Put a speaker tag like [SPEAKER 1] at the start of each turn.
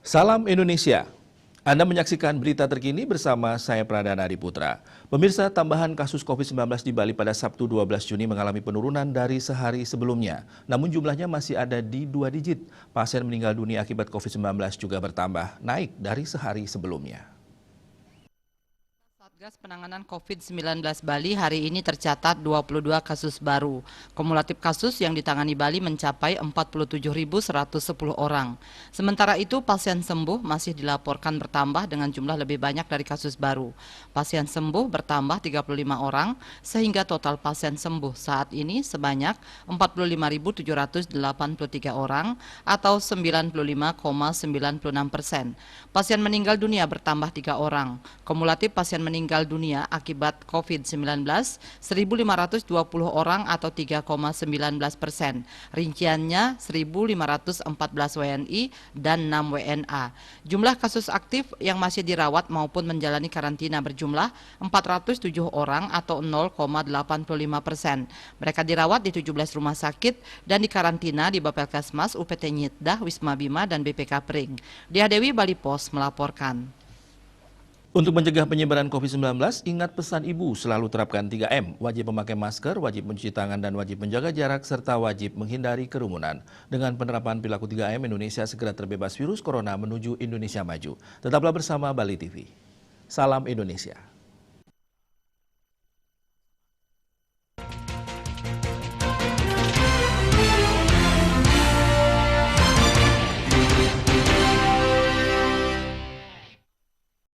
[SPEAKER 1] Salam Indonesia. Anda menyaksikan berita terkini bersama saya Pradana Adiputra. Pemirsa, tambahan kasus COVID-19 di Bali pada Sabtu 12 Juni mengalami penurunan dari sehari sebelumnya. Namun jumlahnya masih ada di 2 digit. Pasien meninggal dunia akibat COVID-19 juga bertambah, naik dari sehari sebelumnya.
[SPEAKER 2] Satgas Penanganan COVID-19 Bali hari ini tercatat 22 kasus baru. Kumulatif kasus yang ditangani Bali mencapai 47.110 orang. Sementara itu pasien sembuh masih dilaporkan bertambah dengan jumlah lebih banyak dari kasus baru. Pasien sembuh bertambah 35 orang sehingga total pasien sembuh saat ini sebanyak 45.783 orang atau 95,96%. Pasien meninggal dunia bertambah 3 orang. Kumulatif pasien meninggal dunia akibat COVID-19 1.520 orang atau 3,19%. Rinciannya 1.514 WNI dan 6 WNA. Jumlah kasus aktif yang masih dirawat maupun menjalani karantina berjumlah 407 orang atau 0,85%. Mereka dirawat di 17 rumah sakit dan dikarantina di Bapelkesmas, UPT Nyitdah, Wisma Bima, dan BPK Pring. Dia Dewi, Bali Pos melaporkan.
[SPEAKER 1] Untuk mencegah penyebaran COVID-19, ingat pesan ibu selalu terapkan 3M, wajib memakai masker, wajib mencuci tangan, dan wajib menjaga jarak, serta wajib menghindari kerumunan. Dengan penerapan perilaku 3M, Indonesia segera terbebas virus corona menuju Indonesia maju. Tetaplah bersama Bali TV. Salam Indonesia.